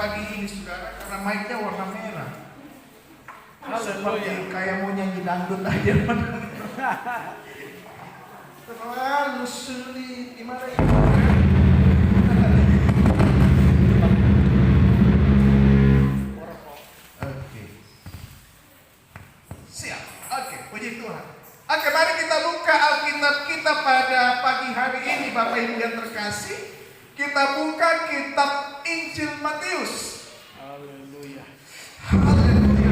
pagi ini saudara, karena mic-nya warna merah. Seperti kayak mau nyanyi dangdut aja. Terlalu sulit, gimana ya? Oke. Siap. Oke, puji Tuhan. Oke, mari kita buka Alkitab kita pada pagi hari ini, Bapak Ibu yang terkasih. Kita buka kitab Injil Matius. Haleluya. Haleluya.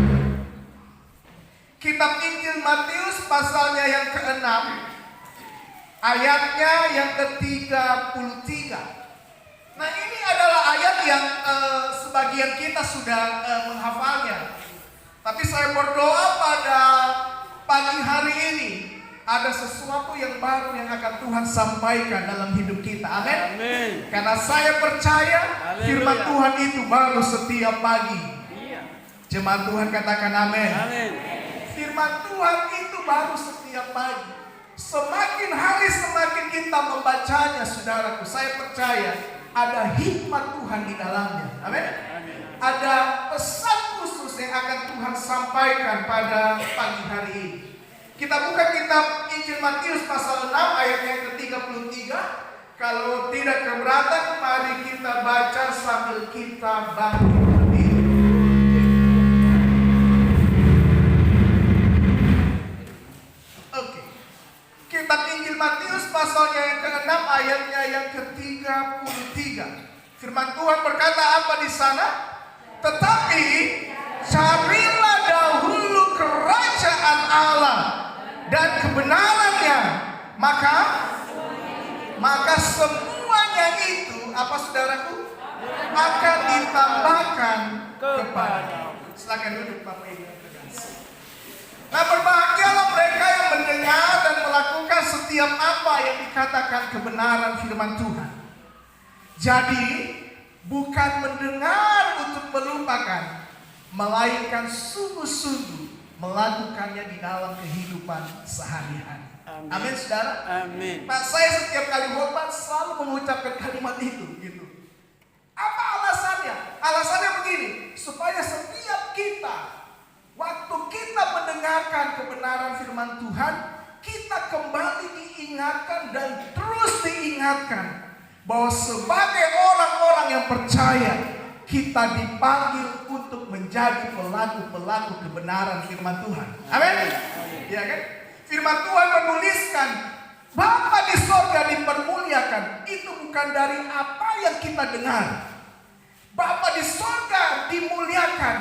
Kitab Injil Matius pasalnya yang ke-6, ayatnya yang ke-33. Nah, ini adalah ayat yang sebagian kita sudah menghafalnya. Tapi saya berdoa pada pagi hari ini ada sesuatu yang baru yang akan Tuhan sampaikan dalam hidup kita. Amin. Amin. Karena saya percaya firman Tuhan itu baru setiap pagi. Iya. Jemaat Tuhan katakan amin. Amin. Firman Tuhan itu baru setiap pagi. Semakin hari semakin kita membacanya, saudaraku, saya percaya ada hikmat Tuhan di dalamnya. Amin. Ada pesan khusus yang akan Tuhan sampaikan pada pagi hari ini. Kita buka kitab Injil Matius pasal 6 ayat yang ke-33. Kalau tidak keberatan, mari kita baca sambil kita bangkit berdiri. Oke. Kitab Injil Matius pasalnya yang ke-6 ayatnya yang ke-33. Firman Tuhan berkata apa di sana? Tetapi carilah dahulu kerajaan Allah dan kebenarannya, maka semuanya itu apa saudaraku akan ditambahkan kepada. Silakan duduk Bapak Ibu yang terkasih. Nah, berbahagialah mereka yang mendengar dan melakukan setiap apa yang dikatakan kebenaran firman Tuhan. Jadi bukan mendengar untuk melupakan, melainkan sungguh-sungguh melakukannya di dalam kehidupan sehari-hari. Amin, saudara. Amin. Nah, saya setiap kali khotbah selalu mengucapkan kalimat itu, gitu. Apa alasannya? Alasannya begini, supaya setiap kita, waktu kita mendengarkan kebenaran firman Tuhan, kita kembali diingatkan dan terus diingatkan bahwa sebagai orang-orang yang percaya, kita dipanggil untuk menjadi pelaku-pelaku kebenaran firman Tuhan. Amin. Ya kan? Firman Tuhan menuliskan Bapa di sorga dipermuliakan. Itu bukan dari apa yang kita dengar. Bapa di sorga dimuliakan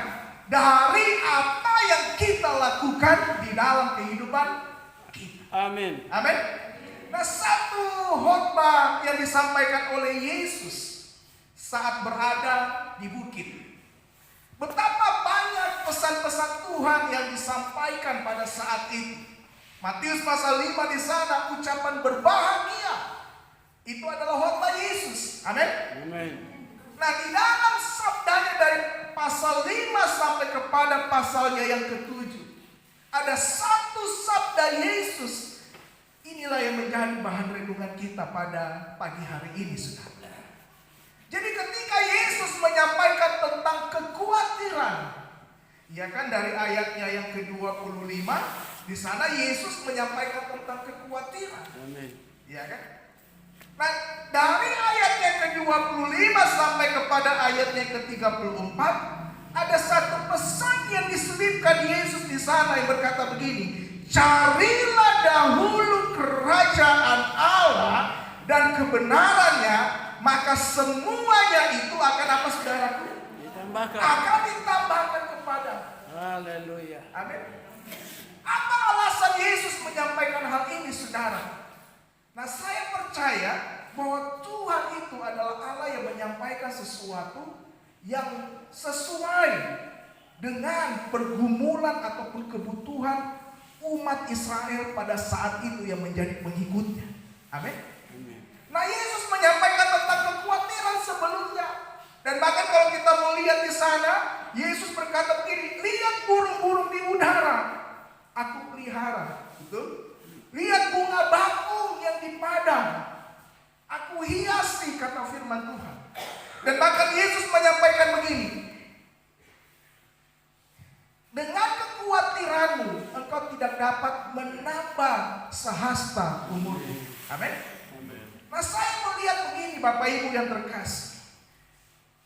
dari apa yang kita lakukan di dalam kehidupan kita. Amin. Amin. Nah, satu khotbah yang disampaikan oleh Yesus saat berada di bukit. Betapa banyak pesan-pesan Tuhan yang disampaikan pada saat itu. Matius pasal 5 di sana ucapan berbahagia. Itu adalah khotbah Yesus. Amin. Amin. Nah, di dalam sabdanya dari pasal 5 sampai kepada pasalnya yang ke-7, ada satu sabda Yesus. Inilah yang menjadi bahan renungan kita pada pagi hari ini, saudara. Jadi ketika Yesus menyampaikan tentang kekhawatiran, ya kan, dari ayatnya yang ke-25, di sana Yesus menyampaikan tentang kekhawatiran. Amin. Ya kan? Nah, dari ayatnya ke-25 sampai kepada ayatnya ke-34, ada satu pesan yang diselipkan Yesus di sana yang berkata begini, carilah dahulu kerajaan Allah dan kebenarannya, maka semuanya itu akan apa, saudaraku? Ditambahkan. Akan ditambahkan kepada. Haleluya. Amin. Apa alasan Yesus menyampaikan hal ini, saudara? Nah, saya percaya bahwa Tuhan itu adalah Allah yang menyampaikan sesuatu yang sesuai dengan pergumulan ataupun kebutuhan umat Israel pada saat itu yang menjadi pengikutnya. Amin. Nah, Yesus menyampaikan tentang kekhawatiran sebelumnya. Dan bahkan kalau kita melihat di sana, Yesus berkata begini, lihat burung-burung di udara, aku pelihara. Betul? Lihat bunga bakung yang di padang, aku hiasi, kata firman Tuhan. Dan bahkan Yesus menyampaikan begini, dengan kekhawatiranmu engkau tidak dapat menambah sehasta umurmu. Amin. Nah, saya melihat begini Bapak Ibu yang terkasih,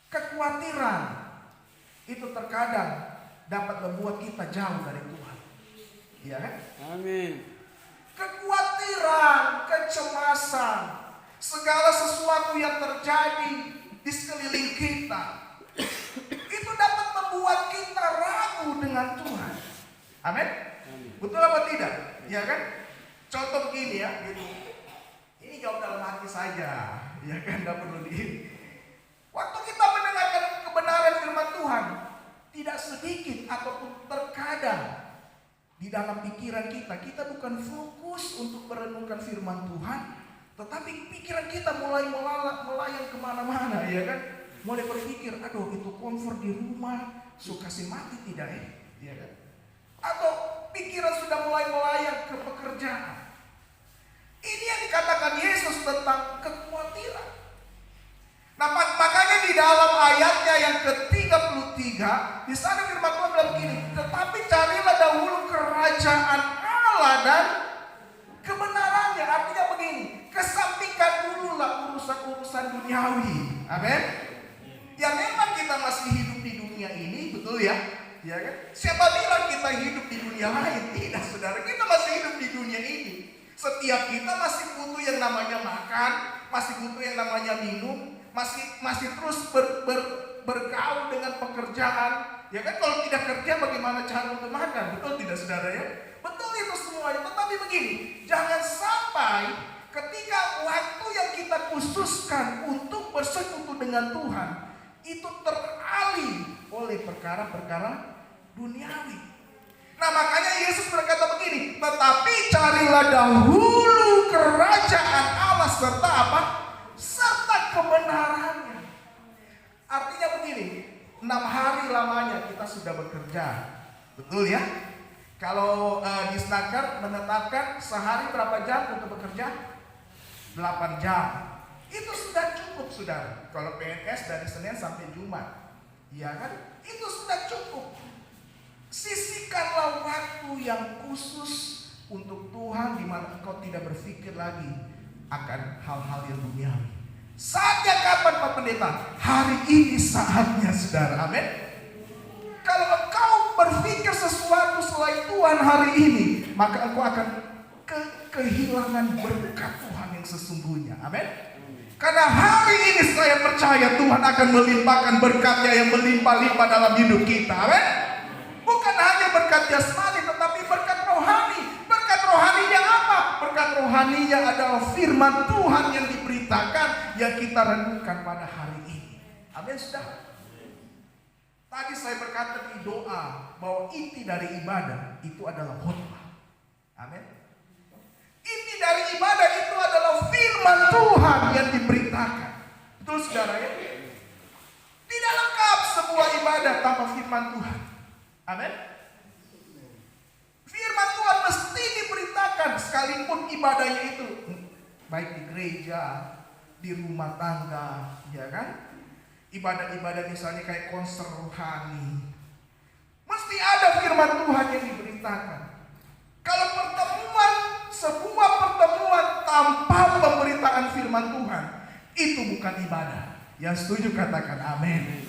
kekhawatiran itu terkadang dapat membuat kita jauh dari Tuhan. Iya kan? Amin. Kekhawatiran, kecemasan, segala sesuatu yang terjadi di sekeliling kita itu dapat membuat kita ragu dengan Tuhan. Amin. Betul apa tidak? Ya kan? Contoh begini ya, gitu. Ini jawab dalam hati saja, ya kan? Tidak perlu di. Waktu kita mendengarkan kebenaran firman Tuhan, tidak sedikit ataupun terkadang di dalam pikiran kita bukan fokus untuk merenungkan firman Tuhan, tetapi pikiran kita mulai melayang kemana-mana, ya kan? Mulai berpikir, aduh itu konfor di rumah, suka si mati tidak ya kan? Atau pikiran sudah mulai melayang ke pekerjaan. Ini yang dikatakan Yesus tentang kekhawatiran. Nah, makanya di dalam ayatnya yang ke-33, di sana firman Tuhan bilang begini, tetapi carilah dahulu kerajaan Allah dan kebenarannya. Artinya begini, kesampingkan dululah urusan-urusan duniawi. Amin. Ya memang kita masih hidup di dunia ini, betul ya? Ya kan? Siapa bilang kita hidup di dunia lain? Tidak, saudara. Kita masih hidup di dunia ini. Setiap kita masih butuh yang namanya makan, masih butuh yang namanya minum, masih terus bergaul dengan pekerjaan. Ya kan, kalau tidak kerja bagaimana cara untuk makan? Betul tidak, saudara ya? Betul itu semuanya. Tetapi begini, jangan sampai ketika waktu yang kita khususkan untuk bersekutu dengan Tuhan itu teralih oleh perkara-perkara duniawi. Nah, makanya Yesus berkata begini, tetapi carilah dahulu kerajaan Allah serta apa? Serta kebenarannya. Artinya begini, 6 hari lamanya kita sudah bekerja. Betul ya? Kalau di Snaker menetapkan sehari berapa jam untuk bekerja? 8 jam. Itu sudah cukup, saudara. Kalau PNS dari Senin sampai Jumat, ya kan? Itu sudah cukup. Sisihkanlah waktu yang khusus untuk Tuhan, di mana engkau tidak berpikir lagi akan hal-hal yang duniawi. Saatnya kapan Pak Pendeta? Hari ini saatnya, saudara. Amin. Kalau engkau berpikir sesuatu selain Tuhan hari ini, maka engkau akan kehilangan berkat Tuhan yang sesungguhnya. Amin. Karena hari ini saya percaya Tuhan akan melimpahkan berkat-Nya yang melimpah-limpah dalam hidup kita. Amin. Bukan hanya berkat jasmani, tetapi berkat rohani. Berkat rohaninya apa? Berkat rohaninya adalah firman Tuhan yang diberitakan, yang kita renungkan pada hari ini. Amin, saudara. Tadi saya berkata di doa bahwa inti dari ibadah itu adalah khotbah. Amin. Inti dari ibadah itu adalah firman Tuhan yang diberitakan. Betul, saudara ya? Tidak lengkap sebuah ibadah tanpa firman Tuhan. Amin. Firman Tuhan mesti diberitakan, sekalipun ibadahnya itu baik di gereja, di rumah tangga, ya kan? Ibadah-ibadah misalnya kayak konser rohani, mesti ada firman Tuhan yang diberitakan. Kalau sebuah pertemuan tanpa pemberitaan firman Tuhan, itu bukan ibadah. Yang setuju katakan amin.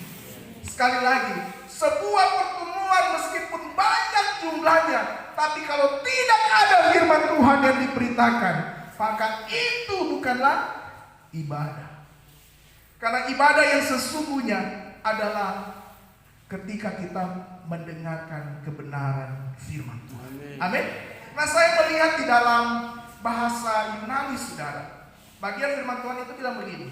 Sekali lagi, sebuah pertemuan meskipun banyak jumlahnya, tapi kalau tidak ada firman Tuhan yang diberitakan, maka itu bukanlah ibadah. Karena ibadah yang sesungguhnya adalah ketika kita mendengarkan kebenaran firman Tuhan. Amin. Nah, saya melihat di dalam bahasa Yunani, saudara, bagian firman Tuhan itu bilang begini: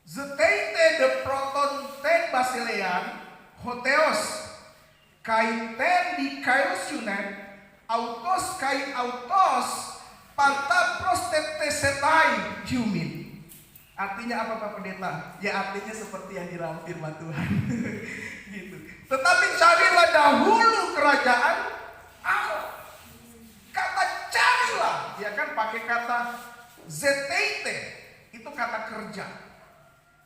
Zeteite de proton ten basilean hoteos kai ten di kaios yunen autos kai autos panta prostetesetai humin. Artinya apa Pak Pendeta? Ya artinya seperti yang di dalam firman Tuhan. Gitu. Tetapi carilah dahulu kerajaan Allah. Kata carilah, ya kan, pakai kata zeteite, itu kata kerja.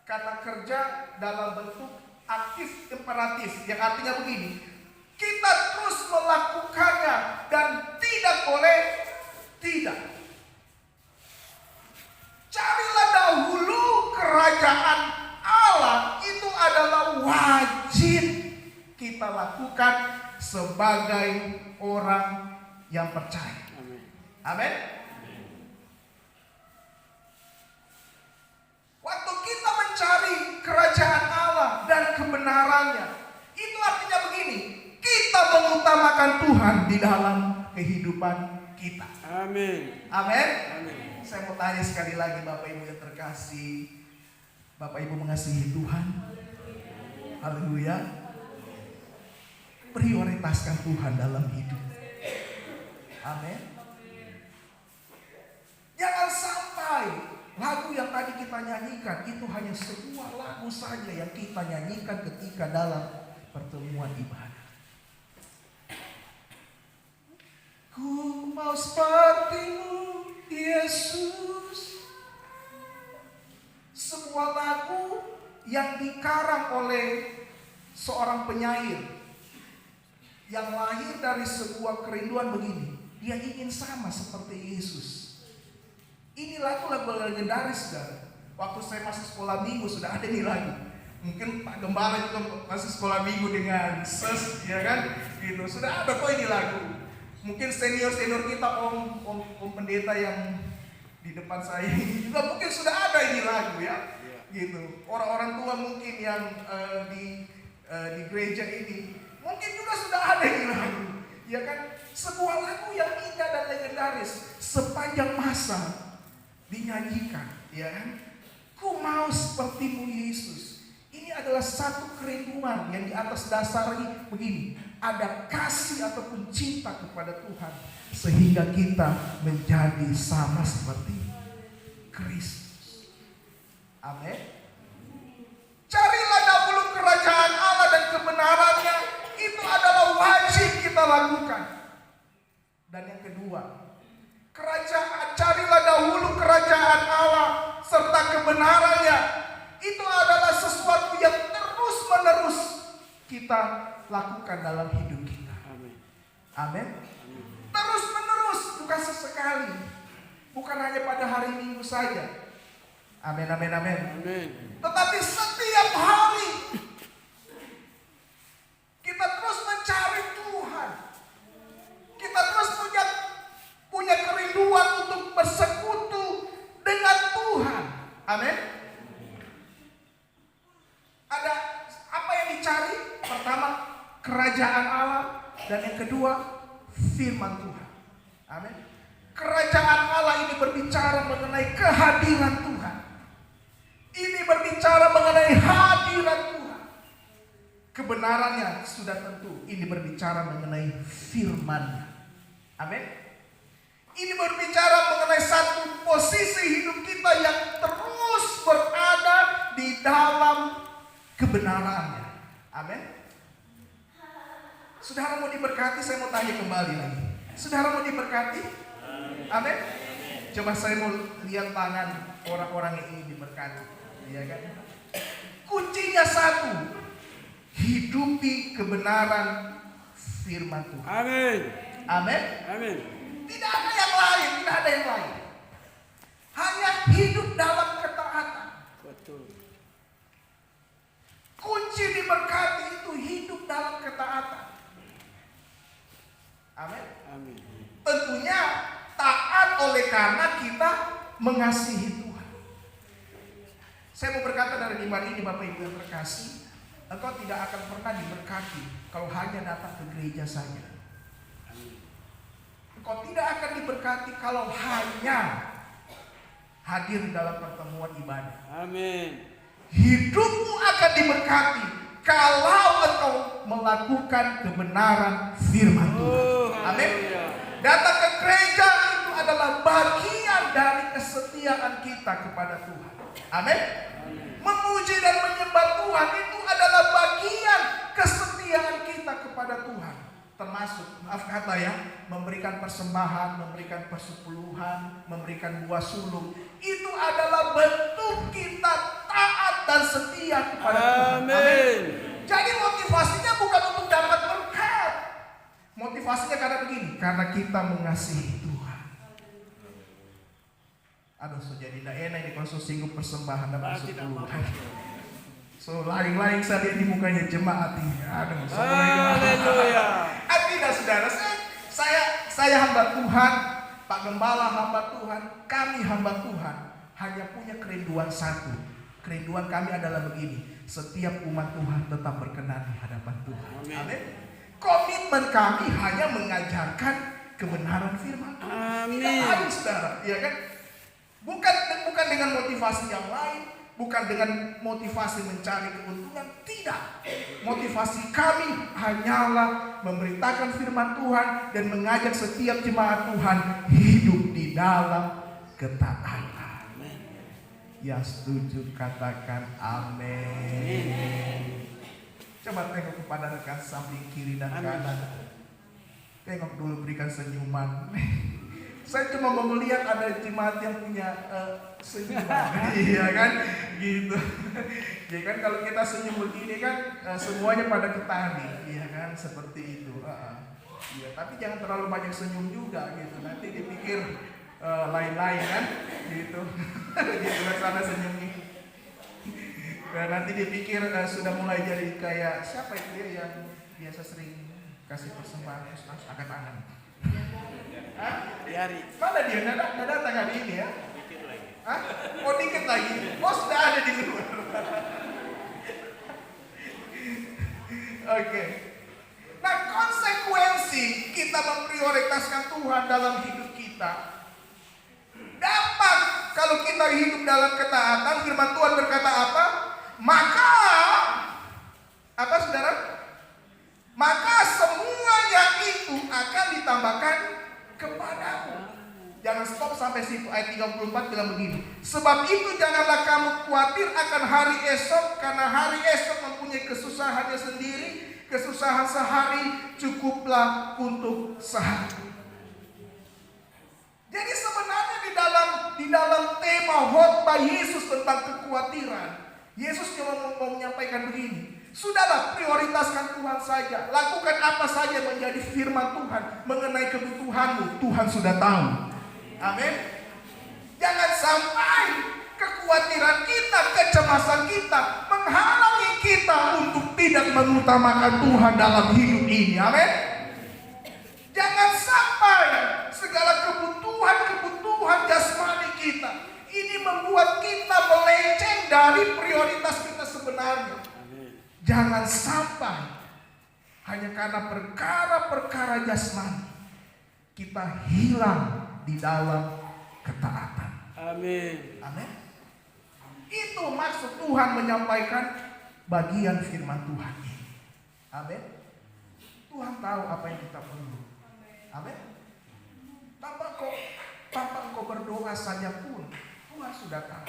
kata kerja dalam bentuk aktif imperatif, yang artinya begini, kita terus melakukannya dan tidak boleh tidak. Carilah dahulu kerajaan Allah, itu adalah wajib kita lakukan sebagai orang yang percaya. Amin. Waktu kita mencari kerajaan Allah dan kebenarannya, itu artinya begini, kita mengutamakan Tuhan di dalam kehidupan kita. Amin. Amin. Amin. Saya mau tanya sekali lagi, Bapak Ibu yang terkasih, Bapak Ibu mengasihi Tuhan? Haleluya. Prioritaskan Tuhan dalam hidup. Amin. Jangan sampai lagu yang tadi kita nyanyikan itu hanya sebuah lagu saja yang kita nyanyikan ketika dalam pertemuan ibadah. Ku mau sepertimu, Yesus. Sebuah lagu yang dikarang oleh seorang penyair yang lahir dari sebuah kerinduan begini. Dia ingin sama seperti Yesus. Ini lagu-lagu legendaris, saudara. Waktu saya masih sekolah minggu sudah ada nih lagu. Mungkin Pak Gembala juga masih sekolah minggu dengan ses, ya kan? Gitu. Sudah ada kok ini lagu. Mungkin senior-senior kita, om pendeta yang di depan saya ini juga mungkin sudah ada ini lagu, ya. Gitu. Orang-orang tua mungkin yang di gereja ini mungkin juga sudah ada ini lagu. Ya kan? Sebuah lagu yang indah dan legendaris sepanjang masa dinyanyikan, ya kan? Ku mau sepertimu, Yesus. Ini adalah satu kerinduan yang di atas dasarnya begini, ada kasih ataupun cinta kepada Tuhan sehingga kita menjadi sama seperti Kristus. Amin. Carilah dahulu kerajaan Allah dan kebenarannya, itu adalah wajib kita lakukan. Dan yang kedua, carilah dahulu kerajaan Allah serta kebenarannya. Itu adalah sesuatu yang terus-menerus kita lakukan dalam hidup kita. Amin. Amin. Terus-menerus, bukan sesekali. Bukan hanya pada hari Minggu saja. Amin, amin, amin. Amin. Tetapi setiap hari kita terus mencari Tuhan. Kita terus punya kerinduan untuk bersekutu dengan Tuhan. Amin. Ada apa yang dicari? Pertama, kerajaan Allah, dan yang kedua, firman Tuhan. Amin. Kerajaan Allah ini berbicara mengenai kehadiran Tuhan. Ini berbicara mengenai hadirat Tuhan. Kebenarannya sudah tentu. Ini berbicara mengenai firman-Nya. Amin. Ini berbicara mengenai satu posisi hidup kita yang terus berada di dalam kebenarannya. Amin. Saudara mau diberkati, saya mau tanya kembali lagi. Saudara mau diberkati? Amin. Coba saya mau lihat tangan orang-orang yang ingin diberkati. Iya kan? Kuncinya satu, hidupi kebenaran firman Tuhan. Amin. Amin. Amin. Tidak ada yang lain, tidak ada yang lain. Hanya hidup dalam ketaatan. Betul. Kunci diberkati itu hidup dalam ketaatan. Amin. Amin. Tentunya taat oleh karena kita mengasihi Tuhan. Saya mau berkata dari iman ini, Bapak Ibu yang terkasih, engkau tidak akan pernah diberkati kalau hanya datang ke gereja saja. Engkau tidak akan diberkati kalau hanya hadir dalam pertemuan ibadah. Amin. Hidupmu akan diberkati kalau engkau melakukan kebenaran firman Tuhan. Amin. Datang ke gereja itu adalah bagian dari kesetiaan kita kepada Tuhan. Amin. Memuji dan menyembah Tuhan itu adalah bagian kesetiaan kita kepada Tuhan. Termasuk, maaf kata ya, memberikan persembahan, memberikan persepuluhan, memberikan buah sulung. Itu adalah bentuk kita taat dan setia kepada Tuhan. Amin. Jadi motivasinya bukan untuk dapat berkat. Motivasinya karena begini, karena kita mengasihi Tuhan. Aduh, so jadi tidak enak ini kalau so singgung persembahan dan masuk Tuhan. So lain-lain saya lihat di mukanya jemaat ini. Aduh, so Haleluya. tidak saudara, saya hamba Tuhan, Pak Gembala hamba Tuhan, kami hamba Tuhan, hanya punya kerinduan satu. Kerinduan kami adalah begini, setiap umat Tuhan tetap berkenan di hadapan Tuhan. Amin. Komitmen kami hanya mengajarkan kebenaran firman Tuhan. Amin. Tidak lain saudara, ya kan? Bukan dengan motivasi yang lain, bukan dengan motivasi mencari keuntungan, tidak. Motivasi kami hanyalah memberitakan firman Tuhan dan mengajak setiap jemaat Tuhan hidup di dalam ketaatan. Yang setuju katakan amin. Coba tengok kepada rekan samping kiri dan kanan. Tengok dulu, berikan senyuman. Saya cuma mau melihat ada jemaat yang punya senyuman. Iya kan? Gitu. Ya kan kalau kita senyum begini kan semuanya pada ketahui, iya kan? Seperti itu. Iya, tapi jangan terlalu banyak senyum juga gitu. Nanti dipikir lain-lain kan? Gitu. Gitu kan sana senyumnya. Nanti dipikir sudah mulai jadi kayak siapa itu ya yang biasa sering kasih persembahan terus langsung angkat tangan. Hah? Yari. Mana dia? Nggak datang hari ini ya? Hah? Oh dikit lagi. Oh sudah ada di luar. Oke. Nah konsekuensi kita memprioritaskan Tuhan dalam hidup kita dapat kalau kita hidup dalam ketaatan. Firman Tuhan berkata apa? Maka apa saudara? Maka semuanya itu akan ditambahkan kepadamu. Jangan stop sampai situ. Ayat 34 bilang begini. Sebab itu janganlah kamu khawatir akan hari esok, karena hari esok mempunyai kesusahannya sendiri. Kesusahan sehari cukuplah untuk sehari. Jadi sebenarnya di dalam tema khotbah Yesus tentang kekhawatiran, Yesus cuma mau menyampaikan begini. Sudahlah, prioritaskan Tuhan saja. Lakukan apa saja menjadi firman Tuhan mengenai kebutuhanmu. Tuhan sudah tahu. Amin. Jangan sampai kekhawatiran kita, kecemasan kita menghalangi kita untuk tidak mengutamakan Tuhan dalam hidup ini. Amin. Jangan sampai segala kebutuhan jasmani kita ini membuat kita melenceng dari prioritas kita sebenarnya. Jangan sampai hanya karena perkara-perkara jasmani kita hilang di dalam ketaatan. Amin. Amin. Itu maksud Tuhan menyampaikan bagian firman Tuhan ini. Amin. Tuhan tahu apa yang kita perlu. Amin. Tanpa engkau berdoa saja pun Tuhan sudah tahu.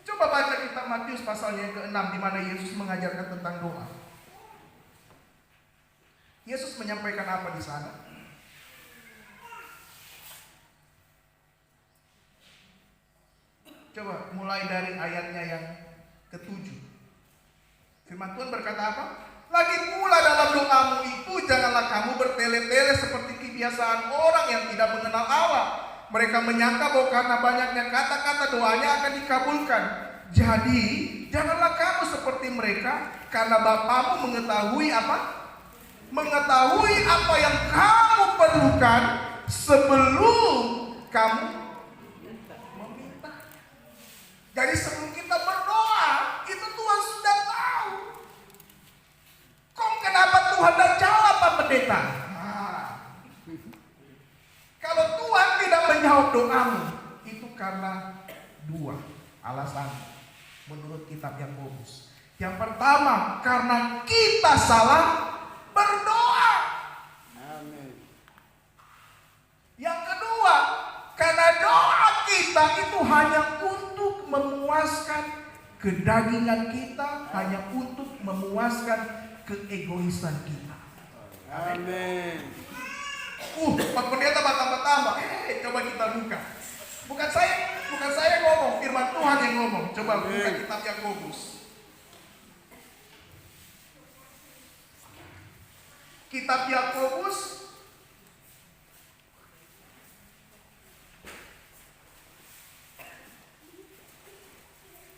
Coba baca kitab Matius pasalnya yang ke-6 di mana Yesus mengajarkan tentang doa. Yesus menyampaikan apa di sana? Coba mulai dari ayatnya yang ke-7. Firman Tuhan berkata apa? Lagi pula dalam doamu itu janganlah kamu bertele-tele seperti kebiasaan orang yang tidak mengenal Allah. Mereka menyangka bahwa karena banyaknya kata-kata doanya akan dikabulkan. Jadi janganlah kamu seperti mereka, karena Bapamu mengetahui apa? Mengetahui apa yang kamu perlukan sebelum kamu meminta. Jadi sebelum kita berdoa, itu Tuhan sudah tahu. Kok kenapa Tuhan tidak jawab Pak Pendeta? Kalau Tuhan tidak menjawab doamu, itu karena dua alasan menurut kitab Yakobus. Yang pertama, karena kita salah berdoa. Amin. Yang kedua, karena doa kita itu hanya untuk memuaskan kedagingan kita, hanya untuk memuaskan keegoisan kita. Amin. Pak Pendeta tambah-tambah. Coba kita buka. Bukan saya ngomong, firman Tuhan yang ngomong. Coba buka kitab Yakobus. Kitab Yakobus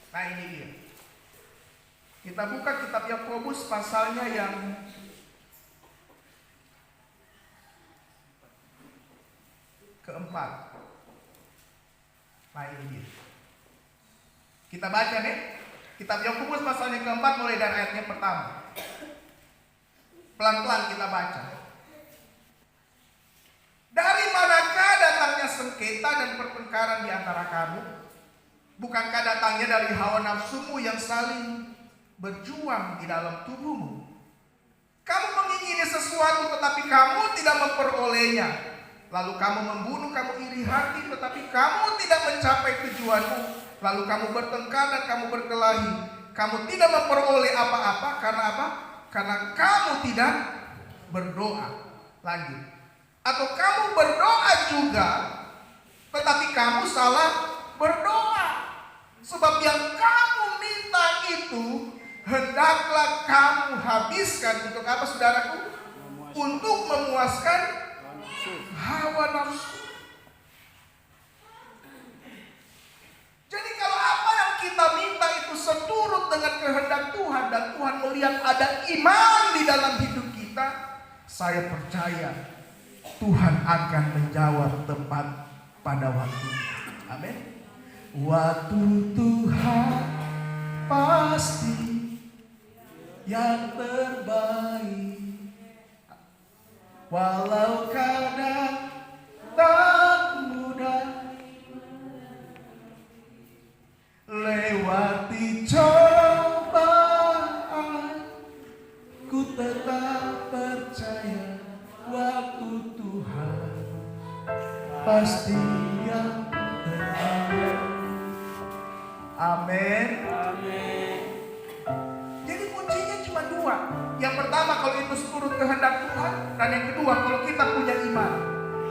nah ini dia. Kita buka kitab Yakobus pasalnya yang keempat. Nah ini dia. Kita baca nih. Kitab Yakobus pasalnya keempat mulai dari ayatnya pertama. Pelan-pelan kita baca. Dari manakah datangnya sengketa dan pertengkaran di antara kamu? Bukankah datangnya dari hawa nafsumu yang saling berjuang di dalam tubuhmu? Kamu mengingini sesuatu tetapi kamu tidak memperolehnya. Lalu kamu membunuh, kamu iri hati tetapi kamu tidak mencapai tujuanmu. Lalu kamu bertengkar dan kamu berkelahi. Kamu tidak memperoleh apa-apa karena apa? Karena kamu tidak berdoa. Lanjut. Atau kamu berdoa juga tetapi kamu salah berdoa. Sebab yang kamu minta itu hendaklah kamu habiskan untuk apa saudaraku? Untuk memuaskan hawa nafsu. Jadi kalau apa yang kita minta itu seturut dengan kehendak Tuhan dan Tuhan melihat ada iman di dalam hidup kita, saya percaya Tuhan akan menjawab tepat pada waktunya. Amin. Waktu Tuhan pasti yang terbaik, walau kadang tak mudah. Lewati cobaan, ku tetap percaya waktu Tuhan pasti yang terbaik. Amin. Amin. Jadi kuncinya cuma dua. Yang pertama kalau itu seturut kehendak Tuhan, dan yang kedua kalau kita punya iman.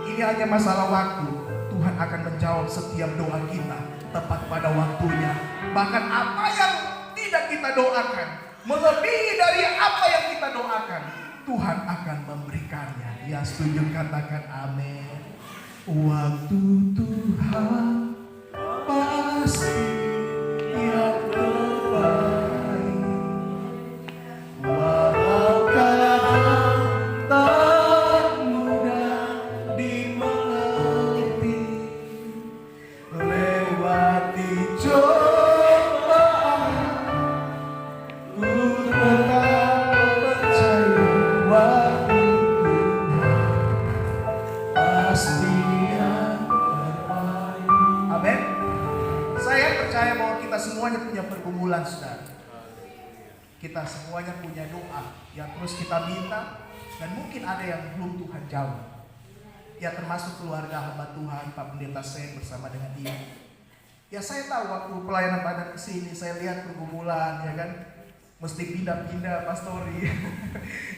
Ini hanya masalah waktu. Tuhan akan menjawab setiap doa kita tepat pada waktunya. Bahkan apa yang tidak kita doakan, melebihi dari apa yang kita doakan, Tuhan akan memberikannya. Ya setuju katakan amin. Waktu Tuhan pasti yang terbaik, walau kadang tak mudah dimengerti. Lewati cobaan, ku tetap percaya waktu Tuhan pasti yang terbaik. Amin. Saya percaya bahwa kita semuanya punya pergumulan, saudara. Kita semuanya punya doa yang terus kita minta, dan mungkin ada yang belum Tuhan jawab. Ya termasuk keluarga hamba Tuhan, Pak Pendeta Sen bersama dengan dia. Ya saya tahu waktu pelayanan pada kesini, saya lihat pergumulan, ya kan. Mesti pindah-pindah pastori.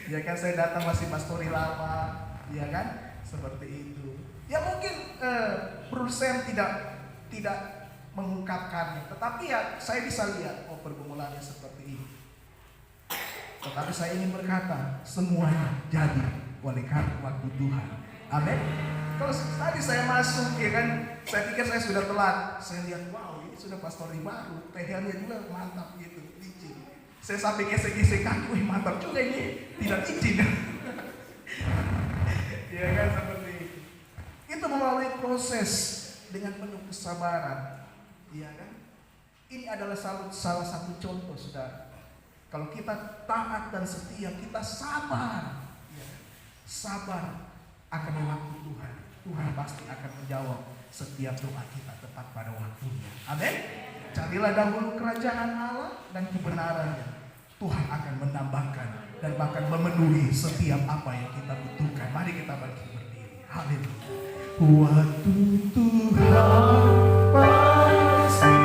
Ya kan, saya datang masih pastori lama, ya kan. Seperti itu. Ya mungkin Bro Sam tidak mengungkapkannya, tetapi ya saya bisa lihat pergumulannya seperti ini. Tetapi saya ingin berkata, semuanya jadi oleh karena waktu Tuhan. Amin. Kalau tadi saya masuk, ya kan, saya pikir saya sudah telat. Saya lihat, wow, ini sudah pastori baru, tehnya juga mantap gitu, licin. Saya sampai gesek-gesek kaki, wih mantap juga ini, tidak licin. Ya kan, seperti itu. Itu melalui proses dengan penuh kesabaran, ya kan. Ini adalah salah satu contoh, saudara. Kalau kita taat dan setia, kita sabar, ya, sabar akan waktu Tuhan. Tuhan pasti akan menjawab setiap doa kita tepat pada waktunya. Amin. Carilah dahulu kerajaan Allah dan kebenarannya. Tuhan akan menambahkan dan bahkan memenuhi setiap apa yang kita butuhkan. Mari kita berdiri. Haleluya. Waktu Tuhan pasti.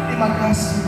Terima kasih.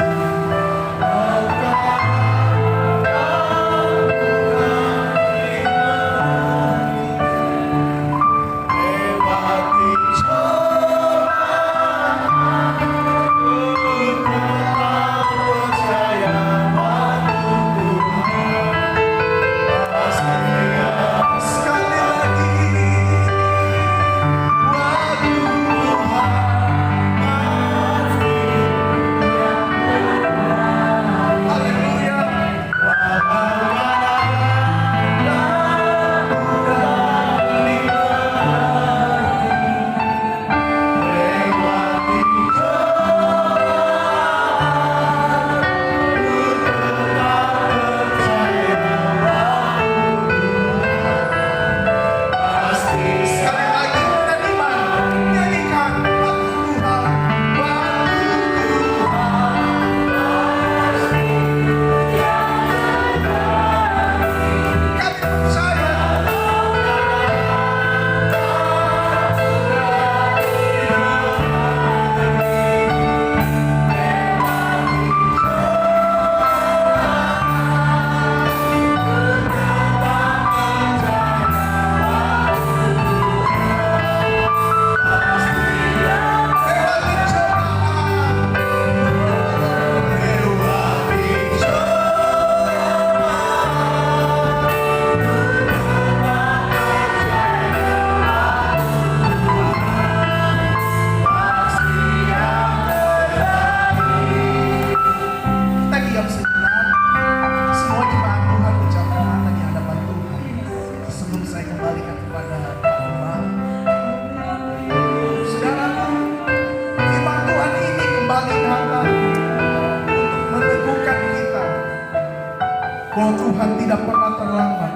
bahwa Tuhan tidak pernah terlambat.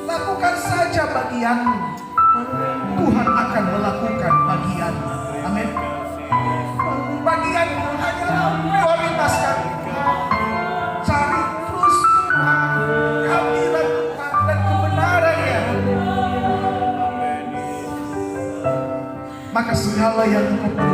Lakukan saja bagianmu, Tuhan akan melakukan bagianmu. Amin. Bagianmu hanyalah prioritaskan cari terus Tuhan, kehadiran Tuhan dan kebenarannya. Maka segala yang engkau perlu